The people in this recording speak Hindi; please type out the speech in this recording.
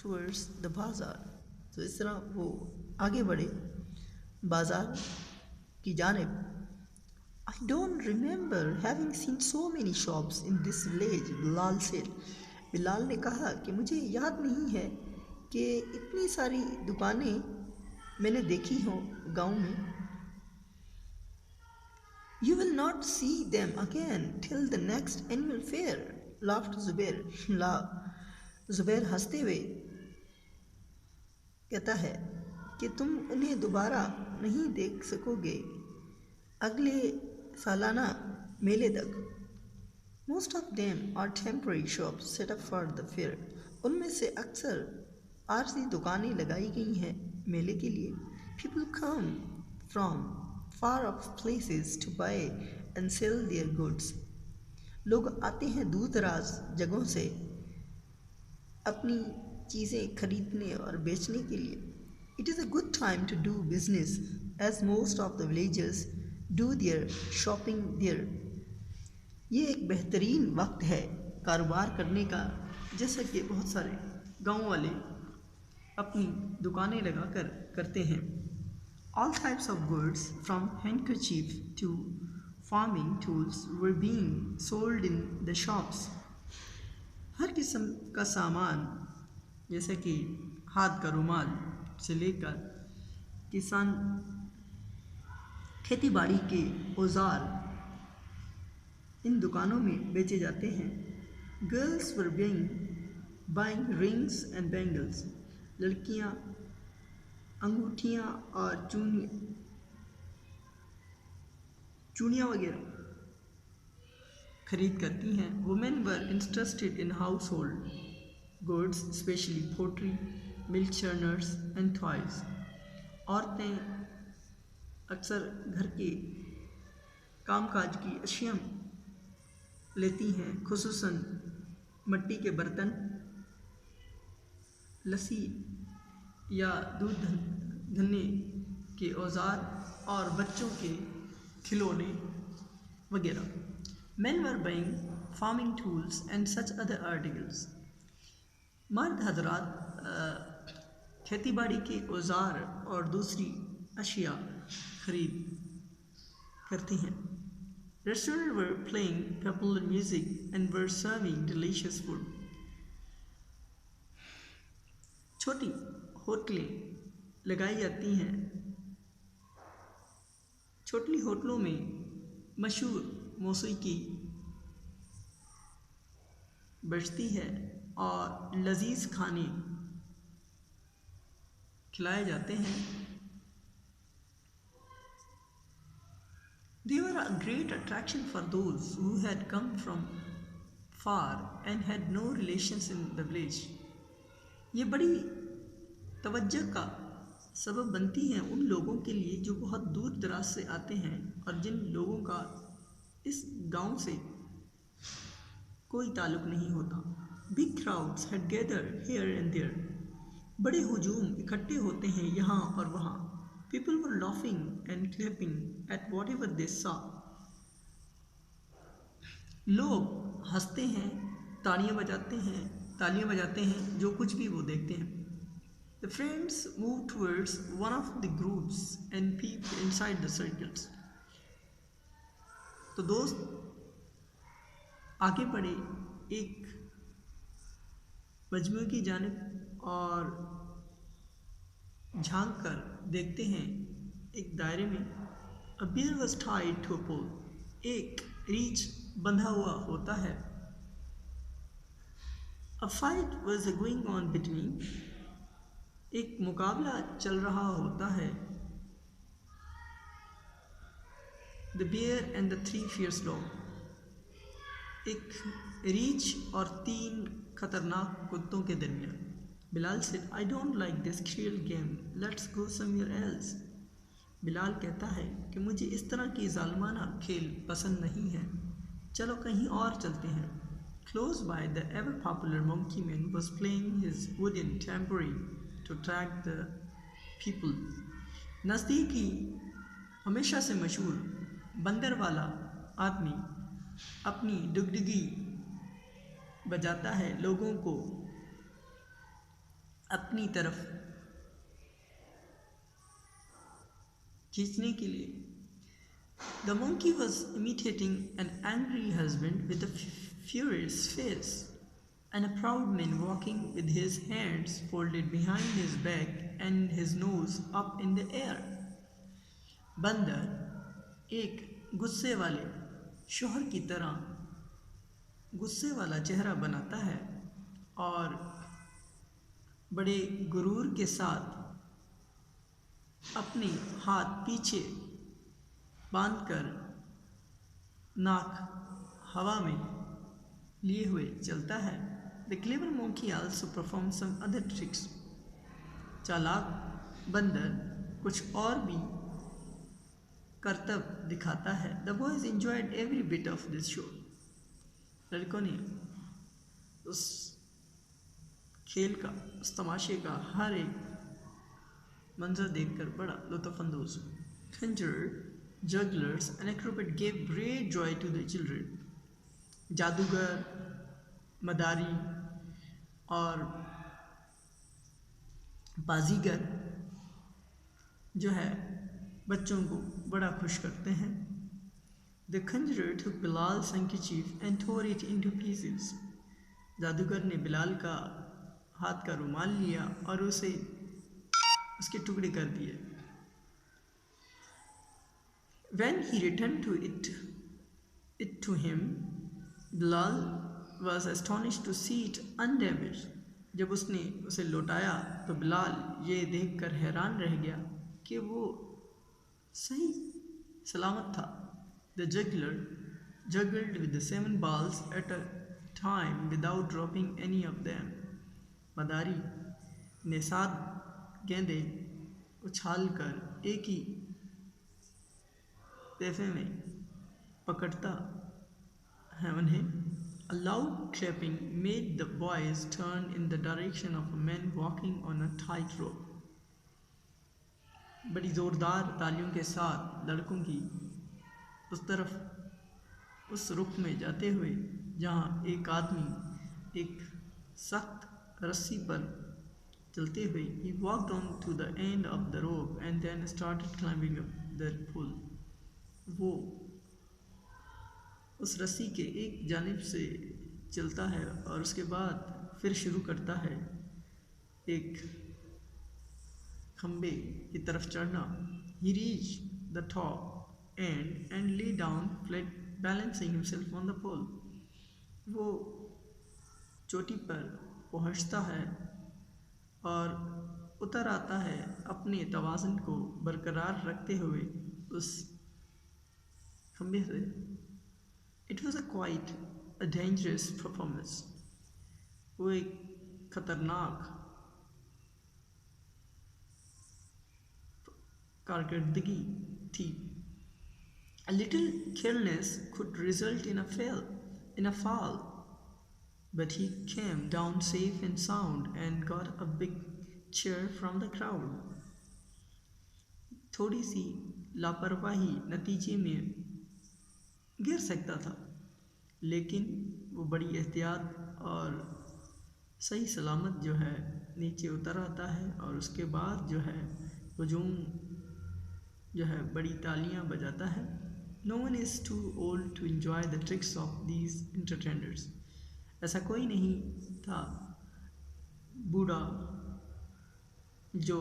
towards the bazaar. तो इस तरह वो आगे बढ़े बाज़ार की जानिब. I don't remember having seen so many shops in this village, Bilal said. Bilal ने कहा कि मुझे याद नहीं है कि इतनी सारी दुकानें मैंने देखी हों गांव में. You will not see them again till the next annual fair, laughed Zubair. Zubair हंसते हुए कहता है कि तुम उन्हें दोबारा नहीं देख सकोगे अगले सालाना मेले तक. Most of them are temporary shops set up for the fair. उनमें से अक्सर आरजी दुकानें लगाई गई हैं मेले के लिए. People come from far off places to buy and sell their goods. लोग आते हैं दूर दराज जगहों से अपनी चीज़ें खरीदने और बेचने के लिए. It is a good time to do business as most of the villagers do their shopping there. ये एक बेहतरीन वक्त है कारोबार करने का जैसा कि बहुत सारे गांव वाले अपनी दुकानें लगाकर करते हैं. All types of goods from handkerchief to farming tools were being sold in the shops. हर किस्म का सामान जैसे कि हाथ का रुमाल से लेकर किसान खेती बाड़ी के औजार इन दुकानों में बेचे जाते हैं. Girls were buying rings and bangles. लड़कियां अंगूठियां और चूड़ियाँ वगैरह खरीद करती हैं. Women were interested in household goods, especially pottery, milk churners and toys. औरतें अक्सर घर के कामकाज की अशिया लेती हैं, खुसूसन मिट्टी के बर्तन, लस्सी या दूध धन्ने के औजार और बच्चों के खिलौने वगैरह. Men were buying farming tools and such other articles. मर्द हजरात खेती बाड़ी के औजार और दूसरी अशिया खरीद करते हैं. Restaurants were playing popular music and were serving delicious food. छोटी होटलें लगाई जाती हैं. छोटी होटलों में मशहूर मौसीकी बजती है और लजीज खाने खिलाए जाते हैं. They were a great attraction for those who had come from far and had no relations in the village. ये बड़ी तवज्जो का सबब बनती हैं उन लोगों के लिए जो बहुत दूर दराज से आते हैं और जिन लोगों का इस गांव से कोई ताल्लुक नहीं होता. Big crowds had gathered here and there. बड़े हुजूम इकट्ठे होते हैं यहाँ और वहाँ. People were laughing and clapping at whatever they saw. लोग हंसते हैं, तालियां बजाते हैं जो कुछ भी वो देखते हैं. The friends moved towards one of the groups and peeped inside the circles. तो दोस्त आगे बढ़े एक मजमू की जानिब और झांक कर देखते हैं एक दायरे में. A bear was tied to a pole. एक रीछ बंधा हुआ होता है. A fight was going on between. एक मुकाबला चल रहा होता है. The bear and the three fierce dogs. एक रीछ और 3 खतरनाक कुत्तों के दरमियान. Bilal said, I don't like this cruel game. Let's go somewhere else. Bilal कहता है कि मुझे इस तरह की जालमाना खेल पसंद नहीं है. चलो कहीं और चलते हैं. Close by, the ever popular monkey man was playing his wooden tambourine to attract the people. नज़दीक ही हमेशा से मशहूर बंदर वाला आदमी अपनी डुगडुगी बजाता है लोगों को अपनी तरफ खींचने के लिए। The monkey was imitating an angry husband with a furious face, and a proud man walking with his hands folded behind his back and his nose up in the air. बंदर एक गुस्से वाले शौहर की तरह गुस्से वाला चेहरा बनाता है और बड़े गुरूर के साथ अपने हाथ पीछे बांधकर नाक हवा में लिए हुए चलता है। The clever monkey also performed some other tricks. चालाक बंदर कुछ और भी करतब दिखाता है। The boys enjoyed every bit of this show. लड़कों ने उस खेल का, उस तमाशे का हर एक मंजर देखकर बड़ा लुत्फ़अंदोज़ हुए। Conjurer, jugglers and acrobat gave great joy to the children. जादूगर, मदारी और बाजीगर जो है बच्चों को बड़ा खुश करते हैं। The conjurer took Bilal's handkerchief and tore it into pieces. जादूगर ने बिलाल का हाथ का रुमाल लिया और उसे उसके टुकड़े कर दिए। When he returned it to him, Bilal was astonished to see it undamaged. जब उसने उसे लौटाया तो बिलाल ये देखकर हैरान रह गया कि वो सही सलामत था। The juggler juggled with the 7 balls at a time without dropping any of them. मदारी ने 7 गेंदें उछालकर एक ही दफे में पकड़ता है उन्हें। A loud clapping made the boys turn in the direction of a man walking on a tightrope. बड़ी ज़ोरदार तालियों के साथ लड़कों की उस तरफ उस रुख में जाते हुए जहाँ एक आदमी एक सख्त रस्सी पर चलते हुए he walked on to the end of the rope and then started climbing up the pole. वो उस रस्सी के एक जानिब से चलता है और उसके बाद फिर शुरू करता है एक खंबे की तरफ चढ़ना। He reached the top end and lay down flat, balancing himself on the pole. वो चोटी पर पहुंचता है और उतर आता है अपने तवाज़ुन को बरकरार रखते हुए उस खंबे से। It was quite a dangerous performance. वो एक खतरनाक कारकर्दगी थी। A little carelessness could result in a fall, but he came down safe and sound and got a big cheer from the crowd. थोड़ी सी लापरवाही नतीजे में गिर सकता था, लेकिन वो बड़ी एहतियात और सही सलामत जो है नीचे उतर आता है और उसके बाद जो है हुजूम जो है बड़ी तालियां बजाता है। No one is too old to enjoy the tricks of these entertainers. ऐसा कोई नहीं था बूढ़ा जो